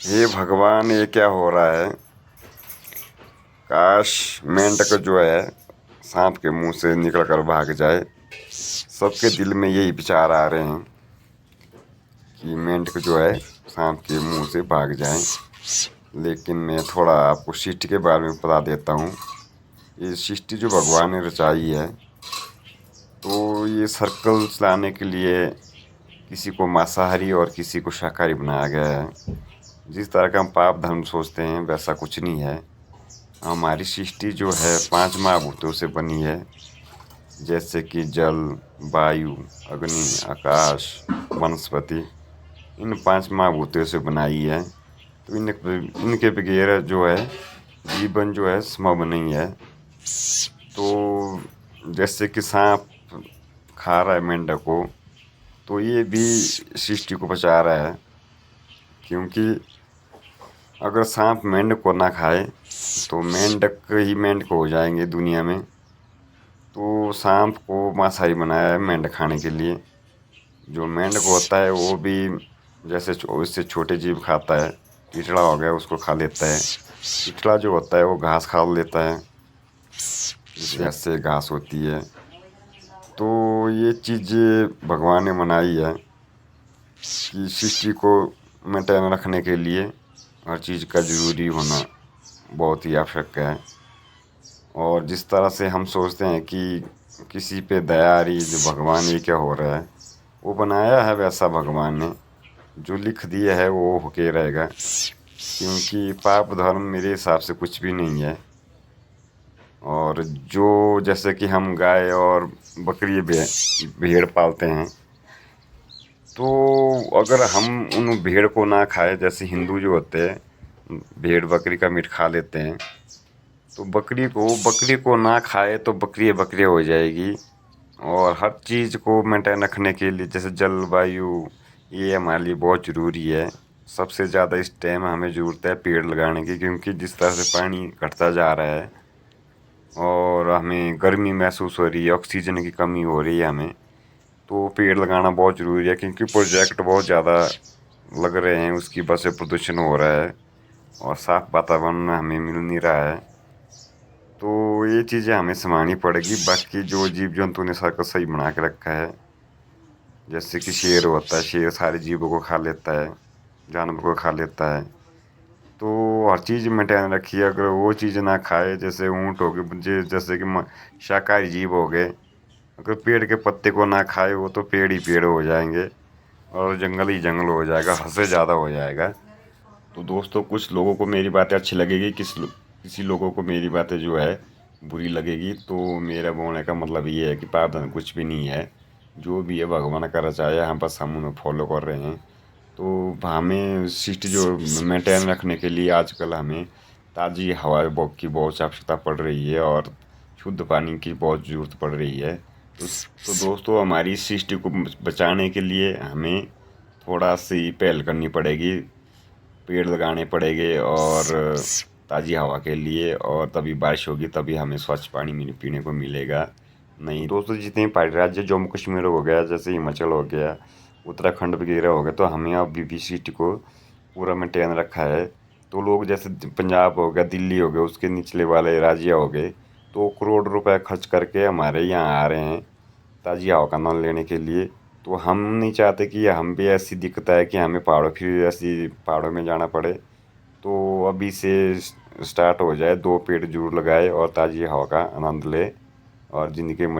हे भगवान, ये क्या हो रहा है। काश मेंढक जो है सांप के मुंह से निकल कर भाग जाए। सबके दिल में यही विचार आ रहे हैं कि मेंढक जो है सांप के मुंह से भाग जाए। लेकिन मैं थोड़ा आपको सृष्टि के बारे में बता देता हूँ। ये सृष्टि जो भगवान ने रचाई है, तो ये सर्कल चलाने के लिए किसी को मांसाहारी और किसी को शाकाहारी बनाया गया है। जिस तरह का हम पाप धर्म सोचते हैं वैसा कुछ नहीं है। हमारी सृष्टि जो है 5 महाभूतों से बनी है, जैसे कि जल, वायु, अग्नि, आकाश, वनस्पति। इन 5 महाभूतों से बनाई है। तो इनके बगैर जो है जीवन जो है संभव नहीं है। तो जैसे कि सांप खा रहा है मेंढक को, तो ये भी सृष्टि को बचा रहा है। क्योंकि अगर सांप मेंढक को ना खाए तो मेंढक ही मेंढक हो जाएंगे दुनिया में। तो सांप को मांसाहारी बनाया है मेंढक खाने के लिए। जो मेंढक होता है वो भी जैसे इससे छोटे जीव खाता है। टिटड़ा हो गया, उसको खा लेता है। टिटड़ा जो होता है वो घास खा लेता है, जैसे घास होती है। तो ये चीज़ें भगवान ने बनाई है कि सृष्टि को मेंटेन रखने के लिए हर चीज़ का ज़रूरी होना बहुत ही आवश्यक है। और जिस तरह से हम सोचते हैं कि किसी पे दया आ रही है, जो भगवान ये क्या हो रहा है, वो बनाया है वैसा भगवान ने। जो लिख दिया है वो होके रहेगा। क्योंकि पाप धर्म मेरे हिसाब से कुछ भी नहीं है। और जो जैसे कि हम गाय और बकरी भेड़ पालते हैं, तो अगर हम उन भेड़ को ना खाए, जैसे हिंदू जो होते हैं भेड़ बकरी का मीट खा लेते हैं, तो बकरी को ना खाए तो बकरी हो जाएगी। और हर चीज़ को मेंटेन रखने के लिए जैसे जलवायु, ये हमारे लिए बहुत ज़रूरी है। सबसे ज़्यादा इस टाइम हमें ज़रूरत है पेड़ लगाने की, क्योंकि जिस तरह से पानी घटता जा रहा है और हमें गर्मी महसूस हो रही है, ऑक्सीजन की कमी हो रही है हमें, तो पेड़ लगाना बहुत ज़रूरी है। क्योंकि प्रोजेक्ट बहुत ज़्यादा लग रहे हैं, उसकी वजह से प्रदूषण हो रहा है और साफ़ वातावरण हमें मिल नहीं रहा है। तो ये चीज़ें हमें संभालनी पड़ेगी। बाकी जो जीव जंतु ने सर्कल सही बना के रखा है, जैसे कि शेर होता है, शेर सारे जीवों को खा लेता है, जानवर को खा लेता है। तो हर चीज़ मेंटेन रखिए। अगर वो चीज़ ना खाए, जैसे ऊँट हो गए, जैसे कि शाकाहारी जीव हो गए, अगर पेड़ के पत्ते को ना खाए वो तो पेड़ ही पेड़ हो जाएंगे और जंगल ही जंगल हो जाएगा, हद से ज़्यादा हो जाएगा। तो दोस्तों, कुछ लोगों को मेरी बातें अच्छी लगेगी, किसी लोगों को मेरी बातें जो है बुरी लगेगी। तो मेरा बोलने का मतलब ये है कि प्रावधान कुछ भी नहीं है। जो भी है भगवान का रचाया, हम बस हम उन्हें फॉलो कर रहे हैं। तो हमें सृष्टि जो मेंटेन रखने के लिए आजकल हमें ताज़ी हवा की बहुत आवश्यकता पड़ रही है और शुद्ध पानी की बहुत ज़रूरत पड़ रही है। तो दोस्तों, हमारी सृष्टि को बचाने के लिए हमें थोड़ा सी पहल करनी पड़ेगी, पेड़ लगाने पड़ेंगे और ताज़ी हवा के लिए। और तभी बारिश होगी, तभी हमें स्वच्छ पानी पीने को मिलेगा। नहीं दोस्तों, जितने पहाड़ी राज्य, जम्मू कश्मीर हो गया, जैसे हिमाचल हो गया, उत्तराखंड वगैरह हो गया, तो हमें अब भी सृष्टि को पूरा मेंटेन रखा है। तो लोग जैसे पंजाब हो गया, दिल्ली हो गया, उसके निचले वाले राज्य हो गए, तो करोड़ रुपए खर्च करके हमारे यहाँ आ रहे हैं ताज़ी हवा का आनंद लेने के लिए। तो हम नहीं चाहते कि हम भी ऐसी दिक्कत है कि हमें पहाड़ों में जाना पड़े। तो अभी से स्टार्ट हो जाए, 2 पेड़ जरूर लगाए और ताज़ी हवा का आनंद ले और ज़िंदगी में मज़े